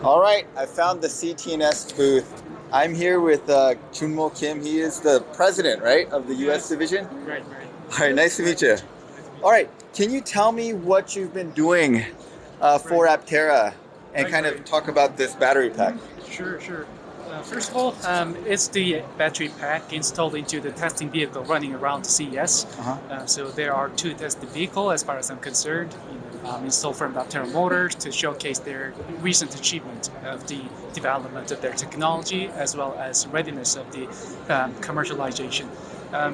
All right, I found the CTNS booth. I'm here with Chunmo Kim. He is the president, right, of the US Yes. division? Right, right. All right, nice to meet you. Nice to meet All right, can you tell me what you've been doing for Right, Aptera and right, kind of right. talk about this battery pack? Sure, sure. First of all, it's the battery pack installed into the testing vehicle running around the CES. Uh-huh. So there are two testing vehicles, as far as I'm concerned, installed from Aptera Motors to showcase their recent achievement of the development of their technology, as well as readiness of the commercialization.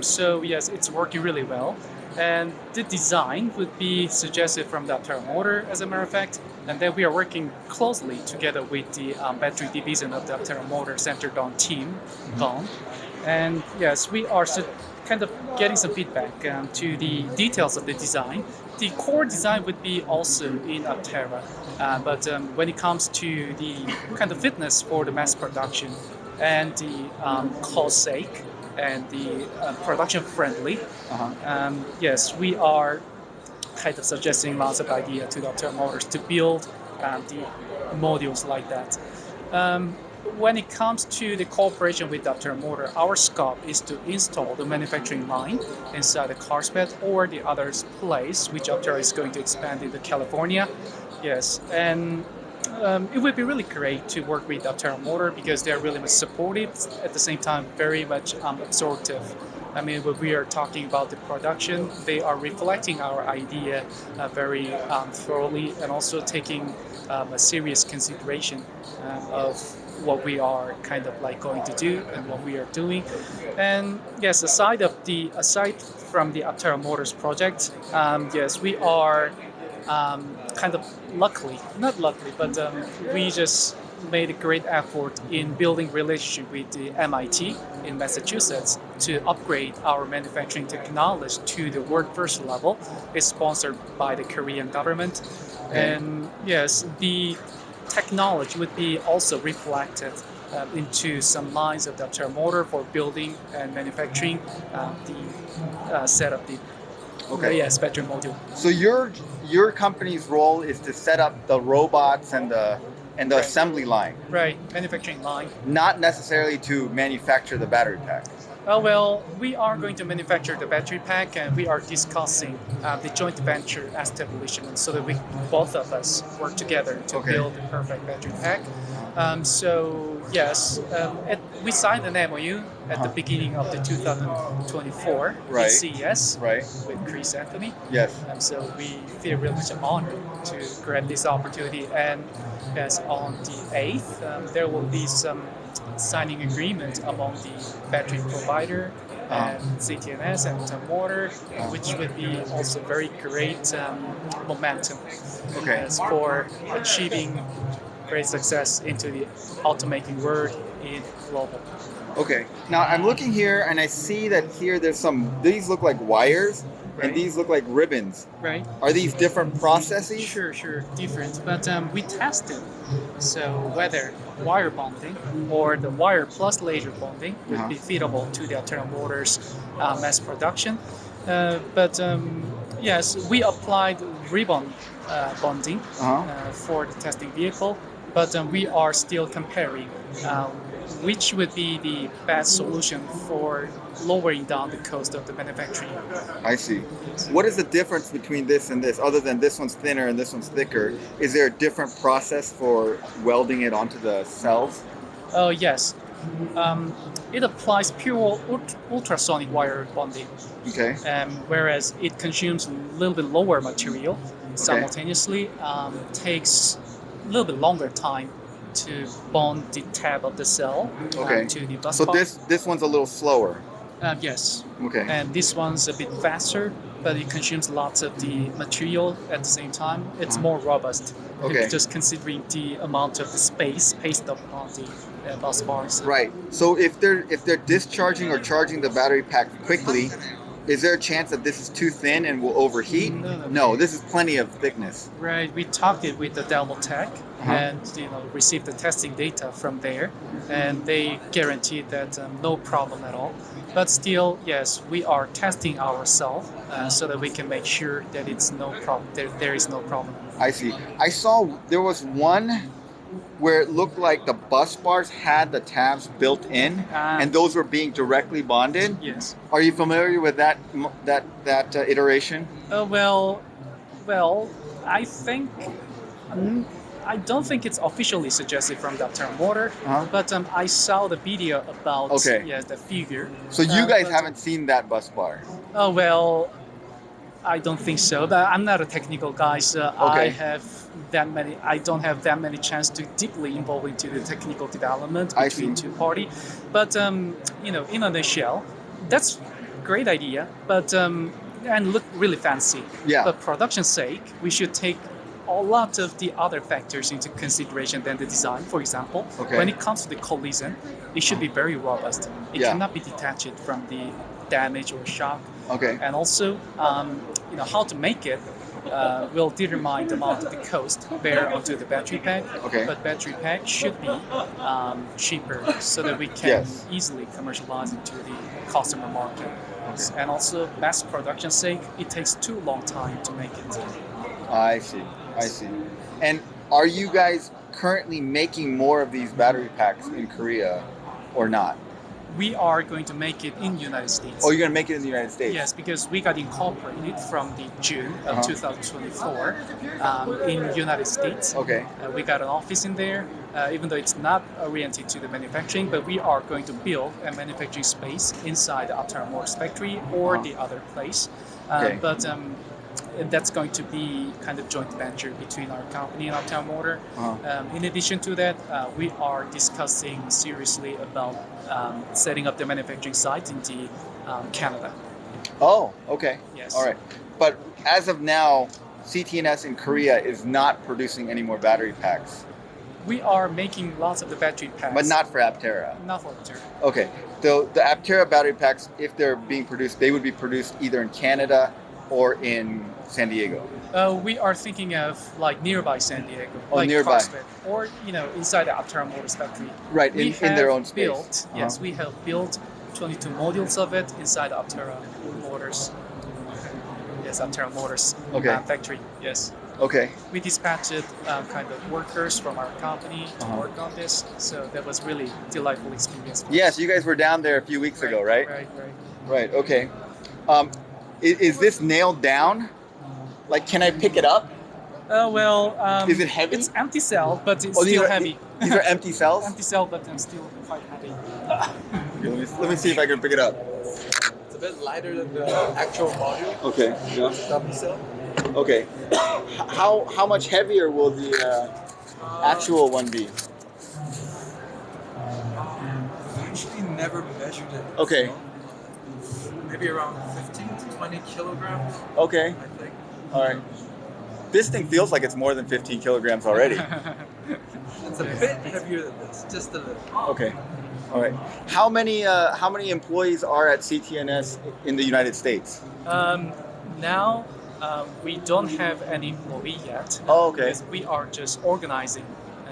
So yes, it's working really well. And the design would be suggested from the Aptera motor, as a matter of fact. And then we are working closely together with the battery division of the Aptera motor centered on team, GON. And yes, we are kind of getting some feedback to the details of the design. The core design would be also in Aptera, but when it comes to the kind of fitness for the mass production and the cost sake and the production friendly, yes, we are kind of suggesting lots of ideas to the Aptera motors to build the modules like that. Um, when it comes to the cooperation with Aptera motor, our scope is to install the manufacturing line inside the Carlsbad or the other place, which Aptera is going to expand into California. Yes, and it would be really great to work with Aptera motor because they're really much supportive, at the same time very much absorptive. I mean, when we are talking about the production, they are reflecting our idea very thoroughly and also taking a serious consideration of what we are kind of like going to do and what we are doing. And yes, aside from the Aptera Motors project, yes, we are kind of not luckily, but we just made a great effort in building relationship with the MIT in Massachusetts to upgrade our manufacturing technology to the world first level. It's sponsored by the Korean government. Okay. And yes, the technology would be also reflected into some lines of the Aptera motor for building and manufacturing the set of the Okay. yes, battery module. So your company's role is to set up the robots and the Right. assembly line, Right, manufacturing line. not necessarily to manufacture the battery pack. Oh, well, we are going to manufacture the battery pack, and we are discussing the joint venture establishment so that we both of us work together to Okay. build the perfect battery pack. So yes, we signed an MOU at the beginning of the 2024 Right. at CES Right. with Chris Anthony. Yes. So we feel really much honored to grab this opportunity. And yes, on the 8th, there will be some signing agreement among the battery provider and CTNS and motor, which would be also very great momentum Okay. as for achieving great success into the automaking world in global. Okay. Now I'm looking here and I see that here there's these look like wires Right. and these look like ribbons. Right? Are these different processes? Sure, different. But we tested. So whether wire bonding or the wire plus laser bonding would be feasible to the Aptera motors mass production. But yes, we applied ribbon bonding for the testing vehicle, but we are still comparing which would be the best solution for lowering down the cost of the manufacturing. I see. What is the difference between this and this, other than this one's thinner and this one's thicker? Is there a different process for welding it onto the cells? Oh yes, it applies pure ultrasonic wire bonding, Okay. whereas it consumes a little bit lower material. Simultaneously, takes a little bit longer time to bond the tab of the cell Okay. to the bus So bar. this one's a little slower. Yes, Okay. and this one's a bit faster, but it consumes lots of the material at the same time. It's more robust. Okay. Just considering the amount of the space pasted up on the bus bars. Right. So if they're discharging or charging the battery pack quickly, is there a chance that this is too thin and will overheat? No. This is plenty of thickness. Right, we talked it with the Delmo Tech and received the testing data from there, and they guaranteed that no problem at all. But still, yes, we are testing ourselves so that we can make sure that it's no problem. There is no problem. I see. I saw there was one where it looked like the bus bars had the tabs built in, Ah. and those were being directly bonded. Yes. Are you familiar with that iteration? Well, I think mm, I don't think it's officially suggested from the Aptera motor, Uh-huh. but I saw the video about Okay. the figure. So you guys but, haven't seen that bus bar. Oh well, I don't think so. But I'm not a technical guy, so Okay. I don't have that many chance to deeply involve into the technical development I between see. two party. But in a nutshell, that's great idea. But and look really fancy. Yeah. But production sake, we should take a lot of the other factors into consideration than the design. For example, Okay. when it comes to the collision, it should be very robust. It Yeah. cannot be detached from the damage or shock. Okay. And also, how to make it will determine the amount of the cost bear onto the battery pack. Okay. But battery pack should be cheaper so that we can Yes. easily commercialize it to the customer market. And also, mass production sake, it takes too long time to make it. I see. And are you guys currently making more of these battery packs in Korea or not? We are going to make it in United States. Oh, you're gonna make it in the United States? Yes, because we got incorporated from the June of Uh-huh. 2024 in United States. Okay. We got an office in there, even though it's not oriented to the manufacturing, but we are going to build a manufacturing space inside the Aptera Motors factory or the other place. Okay. But that's going to be kind of joint venture between our company and Aptera Motor. In addition to that, we are discussing seriously about setting up the manufacturing site in the Canada. Oh, okay. Yes. All right. But as of now, CTNS in Korea is not producing any more battery packs, We are making lots of the battery packs. but not for Aptera. Not for Aptera. Okay. So the Aptera battery packs, if they're being produced, they would be produced either in Canada or in San Diego. We are thinking of like nearby San Diego, Oh, like nearby. Prospect, or inside the Aptera Motors factory. Right, We in their have own space. Built, Yes, we have built 22 modules of it inside the Aptera Motors. Yes, Aptera Motors Okay. factory. Yes, Okay. we dispatched kind of workers from our company to Uh-huh. work on this, so that was really delightful experience. For Yes, us. you guys were down there a few weeks ago, right? Right. Right. Okay. Is this nailed down? Like, can I pick it up? Is it heavy? It's empty cell, but it's These still are, heavy. These are empty cells. Empty cell, but I'm still quite heavy. Okay, let me see if I can pick it up. It's a bit lighter than the actual module. Okay. Yeah. Dummy cell. Okay. How much heavier will the actual one be? I've actually never measured it. Okay. Maybe around 15 to 20 kilograms, Okay. I think. All right. This thing feels like it's more than 15 kilograms already. It's a bit heavier than this, just a little. Okay. All right. How many employees are at CTNS in the United States? Now, we don't have any employee yet. Oh, okay. Because we are just organizing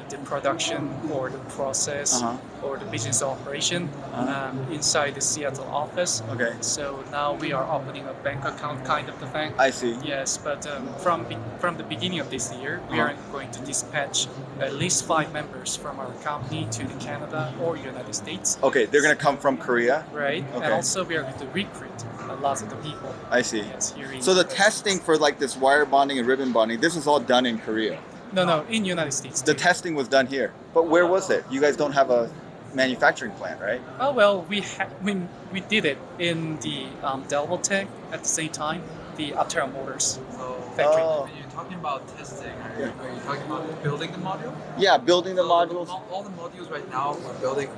the production or the process Uh-huh. or the business operation Uh-huh. inside the Seattle office. Okay. So now we are opening a bank account kind of the thing. I see. Yes, but from the beginning of this year, we are going to dispatch at least 5 members from our company to the Canada or United States. Okay, they're gonna come from Korea. Right, Okay. and also we are going to recruit lots of the people. I see. Yes, here in So the testing for like this wire bonding and ribbon bonding, this is all done in Korea. No, in United States. The testing was done here. But where was it? You guys don't have a manufacturing plant, right? Oh well, we did it in the Delaware Tech at the same time, the Aptera Motors So factory. Oh. when you're talking about testing, are you talking about building the module? Yeah, building the modules. All the modules right now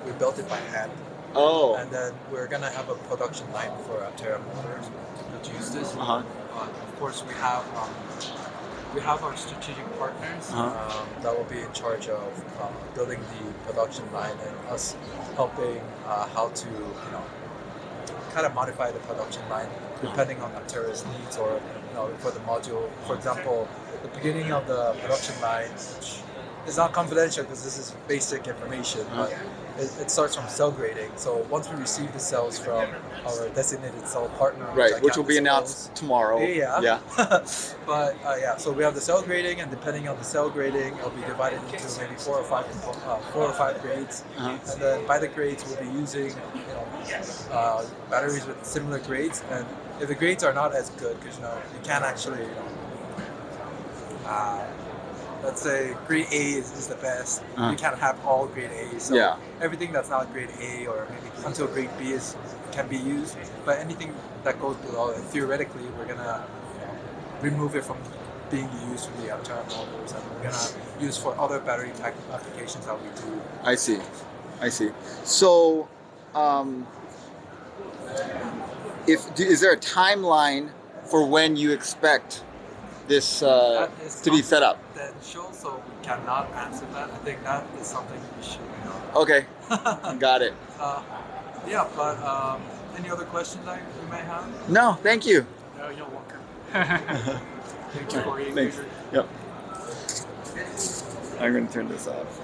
we built it by hand. Oh. And then we're gonna have a production line for Aptera Motors to use this. Uh-huh. Of course, we have our strategic partners Uh-huh. that will be in charge of building the production line and us helping how to kind of modify the production line depending on Aptera's needs or for the module. For example, the beginning of the production line, which is not confidential because this is basic information, but it starts from cell grading. So once we receive the cells from our designated cell partner, Right, I which can't will be disclose. announced tomorrow. Yeah. But so we have the cell grading, and depending on the cell grading, it'll be divided into maybe 4 or 5 grades. Uh-huh. And then by the grades, we'll be using batteries with similar grades. And if the grades are not as good, because you can't actually let's say grade A is the best. Uh-huh. You can't have all grade A. So Yeah. everything that's not grade A or maybe until grade B can be used. But anything that goes below it, theoretically, we're gonna remove it from being used for the Aptera motors, and we're gonna use for other battery pack applications that we do. I see. So, is there a timeline for when you expect this That is to be set up? confidential, so we cannot answer that. I think that is something we should know. Okay, got it. But any other questions that you may have? No, thank you. No, you're welcome. Thank you for your Thanks. Yep. I'm going to turn this off.